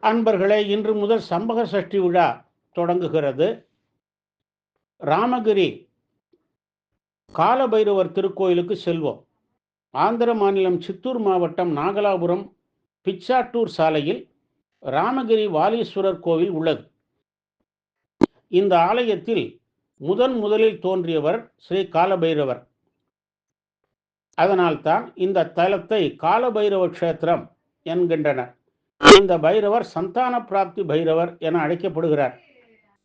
அன்பர்களே, இன்று முதல் சம்பக சஷ்டி விழா தொடங்குகிறது. ராமகிரி காலபைரவர் திருக்கோயிலுக்கு செல்வோம். ஆந்திர மாநிலம் சித்தூர் மாவட்டம் நாகலாபுரம் பிச்சாட்டூர் சாலையில் ராமகிரி வாலீஸ்வரர் கோவில் உள்ளது. இந்த ஆலயத்தில் முதலில் தோன்றியவர் ஸ்ரீ காலபைரவர். அதனால்தான் இந்த தலத்தை காலபைரவ க்ஷேத்திரம் என்கின்றனர். இந்த பைரவர் சந்தான பிராப்தி பைரவர் என அழைக்கப்படுகிறார்.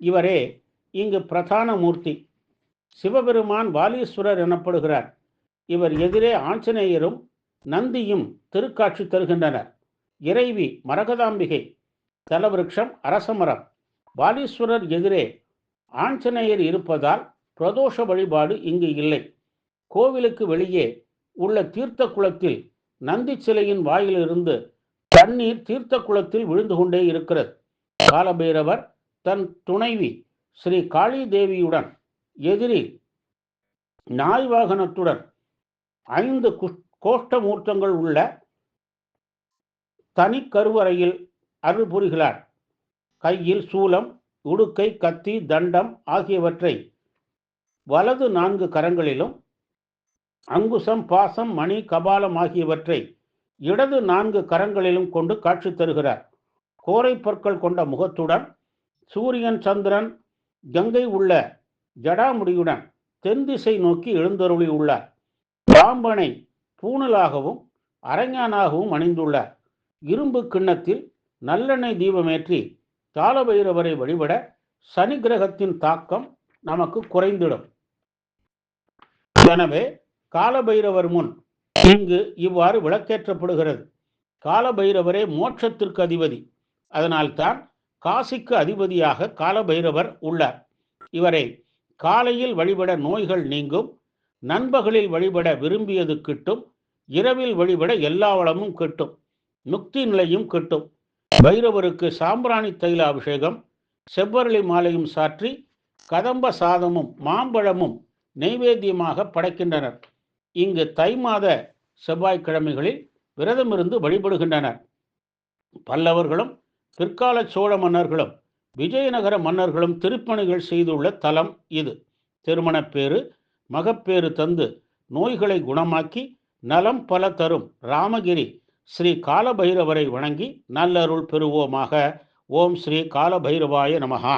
இவரே இங்கு பிரதான மூர்த்தி. சிவபெருமான் வாலீஸ்வரர் எனப்படுகிறார். இவர் எதிரே ஆஞ்சநேயரும் நந்தியும் திருக்காட்சி தருகின்றனர். இறைவி மரகதாம்பிகை, தலவிருட்சம் அரசமரம். வாலீஸ்வரர் எதிரே ஆஞ்சநேயர் இருப்பதால் பிரதோஷ வழிபாடு இங்கு இல்லை. கோவிலுக்கு வெளியே உள்ள தீர்த்த குளத்தில் நந்தி சிலையின் வாயிலிருந்து தண்ணீர் தீர்த்த குளத்தில் விழுந்து கொண்டே இருக்கிறது. காலபைரவர் தன் துணைவி ஸ்ரீ காளி தேவியுடன் எதிரில் நாய் வாகனத்துடன் 5 கோஷ்டமூர்த்தங்கள் உள்ள தனி கருவறையில் அருள் புரிகிறார். கையில் சூலம், உடுக்கை, கத்தி, தண்டம் ஆகியவற்றை வலது 4 கரங்களிலும், அங்குசம், பாசம், மணி, கபாலம் ஆகியவற்றை இடது 4 கரங்களிலும் கொண்டு காட்சி தருகிறார். கோரை பற்கள் கொண்ட முகத்துடன் சூரியன், சந்திரன், கங்கை உள்ள ஜடாமுடியுடன் தென் திசை நோக்கி எழுந்தருளி உள்ளார். பாம்பனை பூணலாகவும் அரஞானாகவும் அணிந்துள்ளார். இரும்பு கிண்ணத்தில் நல்லெண்ணெய் தீபமேற்றி காலபைரவரை வழிபட சனி கிரகத்தின் தாக்கம் நமக்கு குறைந்திடும். எனவே காலபைரவர் முன் இங்கு இவ்வாறு விளக்கேற்றப்படுகிறது. காலபைரவரே மோட்சத்திற்கு அதிபதி. அதனால்தான் காசிக்கு அதிபதியாக காலபைரவர் உள்ளார். இவரை காலையில் வழிபட நோய்கள் நீங்கும், நண்பகலில் வழிபட விரும்பியது கிட்டும், இரவில் வழிபட எல்லா வளமும் கிட்டும், முக்தி நிலையும் கிட்டும். பைரவருக்கு சாம்பிராணி தைல அபிஷேகம், செவ்வரளி மாலையும் சாற்றி கதம்ப சாதமும் மாம்பழமும் நெய்வேத்தியமாக படைக்கின்றனர். இங்கு தை மாத செவ்வாய்க்கிழமைகளில் விரதமிருந்து வழிபடுகின்றனர். பல்லவர்களும் பிற்கால சோழ மன்னர்களும் விஜயநகர மன்னர்களும் திருப்பணிகள் செய்துள்ள தலம் இது. திருமணப்பேறு, மகப்பேறு தந்து நோய்களை குணமாக்கி நலம் பல தரும் ராமகிரி ஸ்ரீ காலபைரவரை வணங்கி நல்லருள் பெறுவோமாக. ஓம் ஸ்ரீ காலபைரவாய நமஹா.